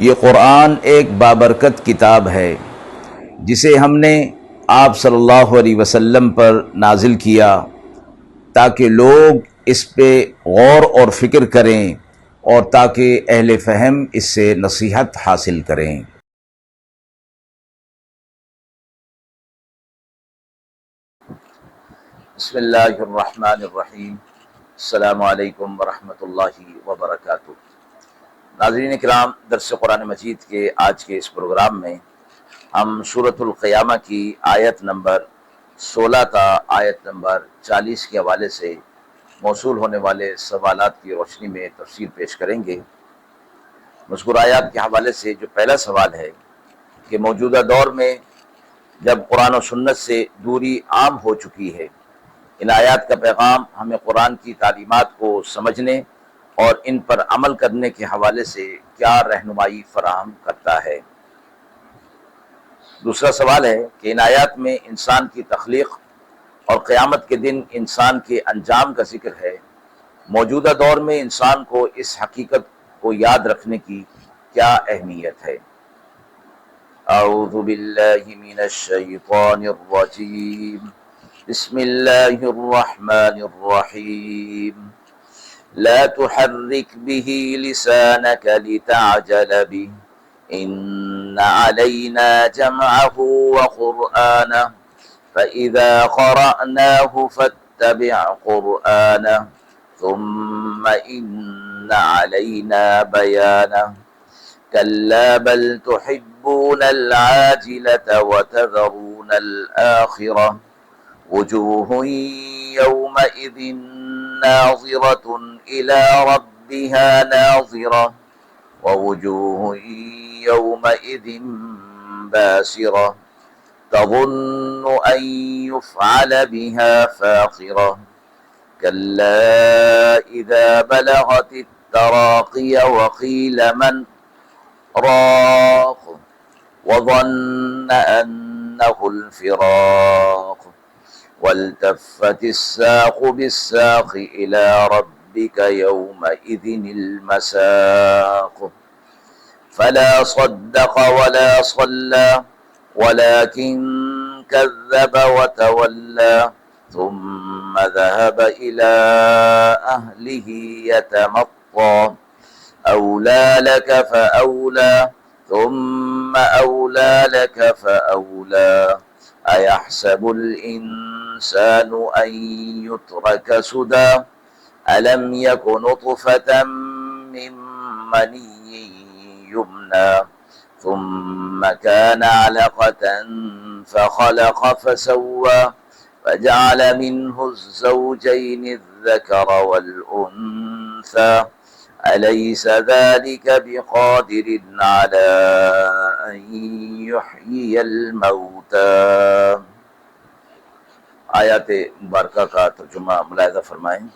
یہ قرآن ایک بابرکت کتاب ہے جسے ہم نے آپ صلی اللہ علیہ وسلم پر نازل کیا تاکہ لوگ اس پہ غور اور فکر کریں اور تاکہ اہل فہم اس سے نصیحت حاصل کریں۔ بسم اللہ الرحمن الرحیم۔ السلام علیکم ورحمۃ اللہ وبرکاتہ۔ ناظرین کرام، درس قرآن مجید کے آج کے اس پروگرام میں ہم سورۃ القیامہ کی آیت نمبر 16 تا آیت نمبر 40 کے حوالے سے موصول ہونے والے سوالات کی روشنی میں تفصیل پیش کریں گے۔ مذکور آیات کے حوالے سے جو پہلا سوال ہے کہ موجودہ دور میں جب قرآن و سنت سے دوری عام ہو چکی ہے، ان آیات کا پیغام ہمیں قرآن کی تعلیمات کو سمجھنے اور ان پر عمل کرنے کے حوالے سے کیا رہنمائی فراہم کرتا ہے۔ دوسرا سوال ہے کہ ان آیات میں انسان کی تخلیق اور قیامت کے دن انسان کے انجام کا ذکر ہے۔ موجودہ دور میں انسان کو اس حقیقت کو یاد رکھنے کی کیا اہمیت ہے؟ اعوذ باللہ من الشیطان الرجیم، بسم اللہ الرحمن الرحیم، لا تحرک به لسانك لتعجل به ان علینا جمعه وقرآنه فإذا قرأناه فاتبع قرآنه ثم إن علينا بيانه كلا بل تحبون العاجلة وتذرون الآخرة وجوه يومئذ ناظرة إلى ربها ناظرة ووجوه يومئذ باسرة تظن أن يفعل بها فاقرة كلا إذا بلغت التراقي وقيل من راق وظن أنه الفراق والتفت الساق بالساق إلى ربك يومئذ المساق فلا صدق ولا صلى ولكن كذب وتولى ثم ذهب إلى أهله يتمطى أولى لك فأولى ثم أولى لك فأولى أيحسب الإنسان أن يترك سدى ألم يك نطفة من مني يمنى ثم كان علقة فخلق فسوى فجعل منه الزوجين الذكر والأنثى أليس ذلك بقادر على أن يحيي الموتى۔ آیات مبارکہ کا ترجمہ ملاحظہ فرمائیں۔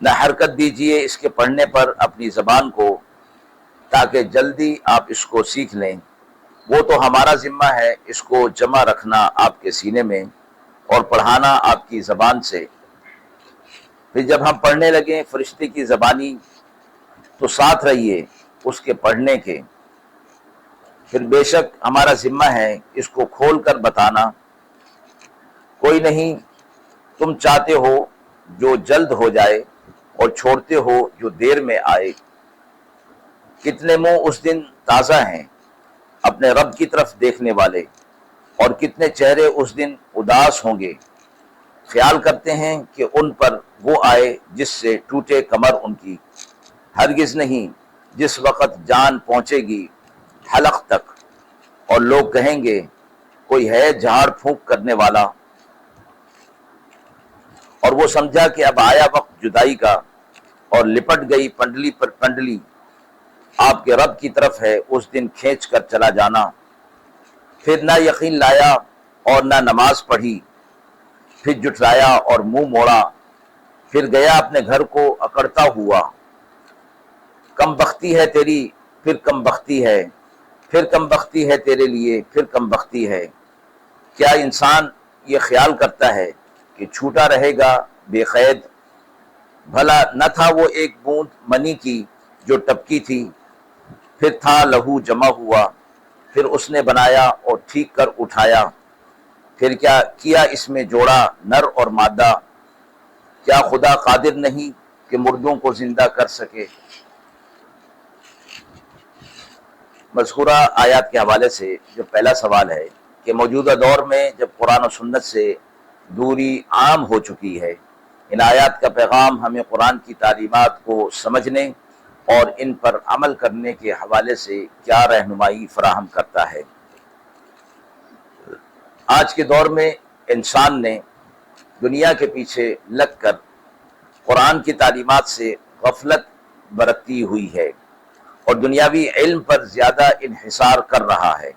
نہ حرکت دیجئے اس کے پڑھنے پر اپنی زبان کو تاکہ جلدی آپ اس کو سیکھ لیں، وہ تو ہمارا ذمہ ہے اس کو جمع رکھنا آپ کے سینے میں اور پڑھانا آپ کی زبان سے۔ پھر جب ہم پڑھنے لگیں فرشتے کی زبانی تو ساتھ رہیے اس کے پڑھنے کے، پھر بے شک ہمارا ذمہ ہے اس کو کھول کر بتانا۔ کوئی نہیں تم چاہتے ہو جو جلد ہو جائے اور چھوڑتے ہو جو دیر میں آئے۔ کتنے منہ اس دن تازہ ہیں اپنے رب کی طرف دیکھنے والے، اور کتنے چہرے اس دن اداس ہوں گے، خیال کرتے ہیں کہ ان پر وہ آئے جس سے ٹوٹے کمر ان کی۔ ہرگز نہیں جس وقت جان پہنچے گی حلق تک، اور لوگ کہیں گے کوئی ہے جھاڑ پھونک کرنے والا، اور وہ سمجھا کہ اب آیا وقت جدائی کا، اور لپٹ گئی پنڈلی پر پنڈلی۔ آپ کے رب کی طرف ہے اس دن کھینچ کر چلا جانا۔ پھر نہ یقین لایا اور نہ نماز پڑھی، پھر جھٹلایا اور منہ موڑا، پھر گیا اپنے گھر کو اکڑتا ہوا۔ کم بختی ہے تیری، پھر کم بختی ہے، پھر کم بختی ہے تیرے لیے، پھر کم بختی ہے۔ کیا انسان یہ خیال کرتا ہے کہ چھوٹا رہے گا بے قید؟ بھلا نہ تھا وہ ایک بوند منی کی جو ٹپکی تھی، پھر تھا لہو جمع ہوا، پھر اس نے بنایا اور ٹھیک کر اٹھایا، پھر کیا کیا اس میں جوڑا نر اور مادہ، کیا خدا قادر نہیں کہ مردوں کو زندہ کر سکے۔ مذکورہ آیات کے حوالے سے جو پہلا سوال ہے کہ موجودہ دور میں جب قرآن و سنت سے دوری عام ہو چکی ہے، ان آیات کا پیغام ہمیں قرآن کی تعلیمات کو سمجھنے اور ان پر عمل کرنے کے حوالے سے کیا رہنمائی فراہم کرتا ہے۔ آج کے دور میں انسان نے دنیا کے پیچھے لگ کر قرآن کی تعلیمات سے غفلت برتی ہوئی ہے اور دنیاوی علم پر زیادہ انحصار کر رہا ہے۔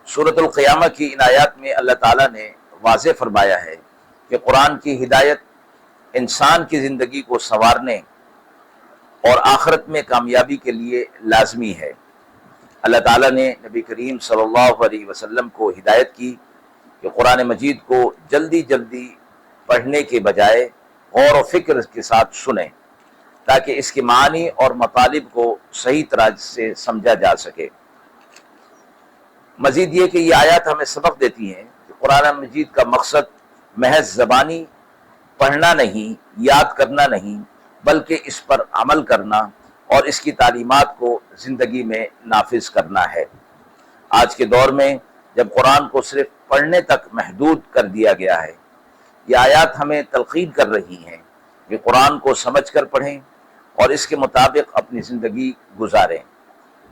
سورۃ القیامہ کی ان آیات میں اللہ تعالیٰ نے واضح فرمایا ہے کہ قرآن کی ہدایت انسان کی زندگی کو سنوارنے اور آخرت میں کامیابی کے لیے لازمی ہے۔ اللہ تعالیٰ نے نبی کریم صلی اللہ علیہ وسلم کو ہدایت کی کہ قرآن مجید کو جلدی جلدی پڑھنے کے بجائے غور و فکر کے ساتھ سنیں تاکہ اس کے معنی اور مطالب کو صحیح طرح سے سمجھا جا سکے۔ مزید یہ کہ یہ آیات ہمیں سبق دیتی ہیں کہ قرآن مجید کا مقصد محض زبانی پڑھنا نہیں، یاد کرنا نہیں، بلکہ اس پر عمل کرنا اور اس کی تعلیمات کو زندگی میں نافذ کرنا ہے۔ آج کے دور میں جب قرآن کو صرف پڑھنے تک محدود کر دیا گیا ہے، یہ آیات ہمیں تلقین کر رہی ہیں کہ قرآن کو سمجھ کر پڑھیں اور اس کے مطابق اپنی زندگی گزاریں۔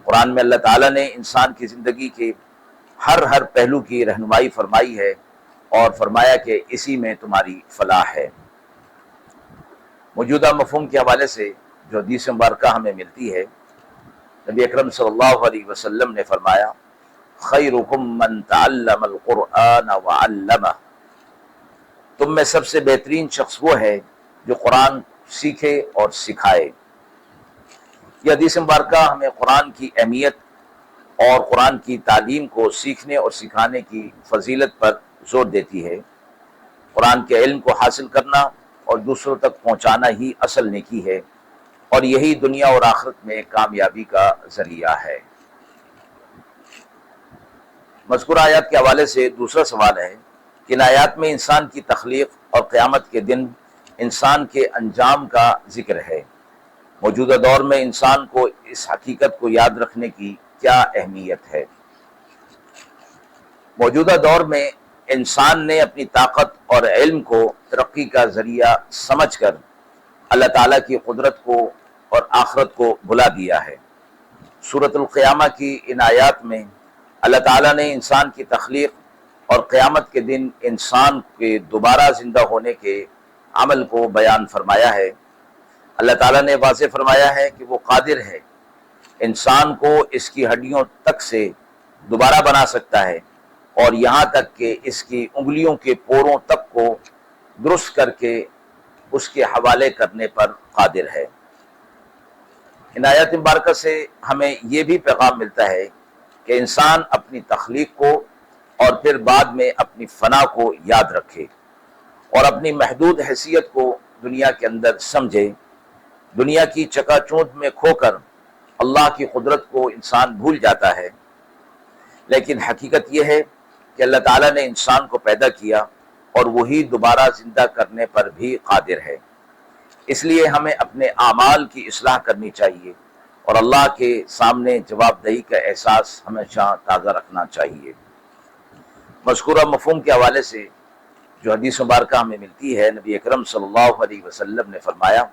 قرآن میں اللہ تعالیٰ نے انسان کی زندگی کے ہر پہلو کی رہنمائی فرمائی ہے اور فرمایا کہ اسی میں تمہاری فلاح ہے۔ موجودہ مفہوم کے حوالے سے جو حدیث مبارکہ ہمیں ملتی ہے، نبی اکرم صلی اللہ علیہ وسلم نے فرمایا خیرکم من تعلم القرآن وعلمہ، تم میں سب سے بہترین شخص وہ ہے جو قرآن سیکھے اور سکھائے۔ یہ حدیث مبارکہ ہمیں قرآن کی اہمیت اور قرآن کی تعلیم کو سیکھنے اور سکھانے کی فضیلت پر زور دیتی ہے۔ قرآن کے علم کو حاصل کرنا اور دوسروں تک پہنچانا ہی اصل نیکی ہے اور یہی دنیا اور آخرت میں کامیابی کا ذریعہ ہے۔ مذکورہ آیات کے حوالے سے دوسرا سوال ہے کہ ان آیات میں انسان کی تخلیق اور قیامت کے دن انسان کے انجام کا ذکر ہے۔ موجودہ دور میں انسان کو اس حقیقت کو یاد رکھنے کی کیا اہمیت ہے؟ موجودہ دور میں انسان نے اپنی طاقت اور علم کو ترقی کا ذریعہ سمجھ کر اللہ تعالیٰ کی قدرت کو اور آخرت کو بھلا دیا ہے۔ سورۃ القیامہ کی ان آیات میں اللہ تعالیٰ نے انسان کی تخلیق اور قیامت کے دن انسان کے دوبارہ زندہ ہونے کے عمل کو بیان فرمایا ہے۔ اللہ تعالیٰ نے واضح فرمایا ہے کہ وہ قادر ہے، انسان کو اس کی ہڈیوں تک سے دوبارہ بنا سکتا ہے اور یہاں تک کہ اس کی انگلیوں کے پوروں تک کو درست کر کے اس کے حوالے کرنے پر قادر ہے۔ ان آیات مبارکہ سے ہمیں یہ بھی پیغام ملتا ہے کہ انسان اپنی تخلیق کو اور پھر بعد میں اپنی فنا کو یاد رکھے اور اپنی محدود حیثیت کو دنیا کے اندر سمجھے۔ دنیا کی چکا چوند میں کھو کر اللہ کی قدرت کو انسان بھول جاتا ہے، لیکن حقیقت یہ ہے کہ اللہ تعالیٰ نے انسان کو پیدا کیا اور وہی دوبارہ زندہ کرنے پر بھی قادر ہے۔ اس لیے ہمیں اپنے اعمال کی اصلاح کرنی چاہیے اور اللہ کے سامنے جواب دہی کا احساس ہمیشہ تازہ رکھنا چاہیے۔ مذکورہ مفہوم کے حوالے سے جو حدیث مبارکہ ہمیں ملتی ہے، نبی اکرم صلی اللہ علیہ وسلم نے فرمایا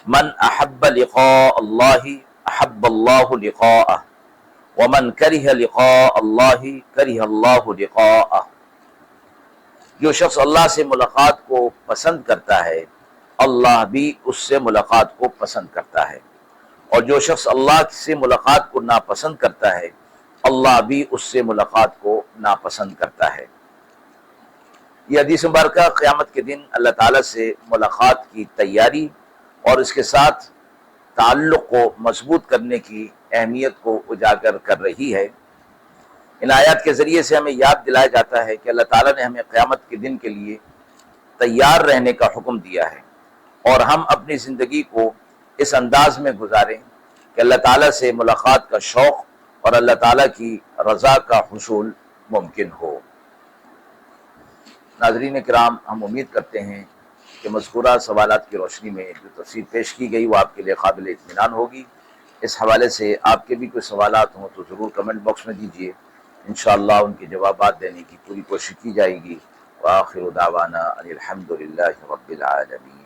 من احب لقاء اللہ احب اللہ لقاءہ ومن کرہ لقاء اللہ کرہ اللہ لقاءہ، جو شخص اللہ سے ملاقات کو پسند کرتا ہے اللہ بھی اس سے ملاقات کو پسند کرتا ہے، اور جو شخص اللہ سے ملاقات کو ناپسند کرتا ہے اللہ بھی اس سے ملاقات کو ناپسند کرتا ہے۔ یہ حدیث مبارکہ قیامت کے دن اللہ تعالیٰ سے ملاقات کی تیاری اور اس کے ساتھ تعلق کو مضبوط کرنے کی اہمیت کو اجاگر کر رہی ہے۔ ان آیات کے ذریعے سے ہمیں یاد دلایا جاتا ہے کہ اللہ تعالیٰ نے ہمیں قیامت کے دن کے لیے تیار رہنے کا حکم دیا ہے اور ہم اپنی زندگی کو اس انداز میں گزاریں کہ کہ اللہ تعالیٰ سے ملاقات کا شوق اور اللہ تعالیٰ کی رضا کا حصول ممکن ہو۔ ناظرین کرام، ہم امید کرتے ہیں کہ مذکورہ سوالات کی روشنی میں جو تفصیل پیش کی گئی وہ آپ کے لیے قابل اطمینان ہوگی۔ اس حوالے سے آپ کے بھی کوئی سوالات ہوں تو ضرور کمنٹ باکس میں دیجیے، انشاءاللہ ان کے جوابات دینے کی پوری کوشش کی جائے گی۔ وآخر دعوانا ان الحمد للہ رب العالمین۔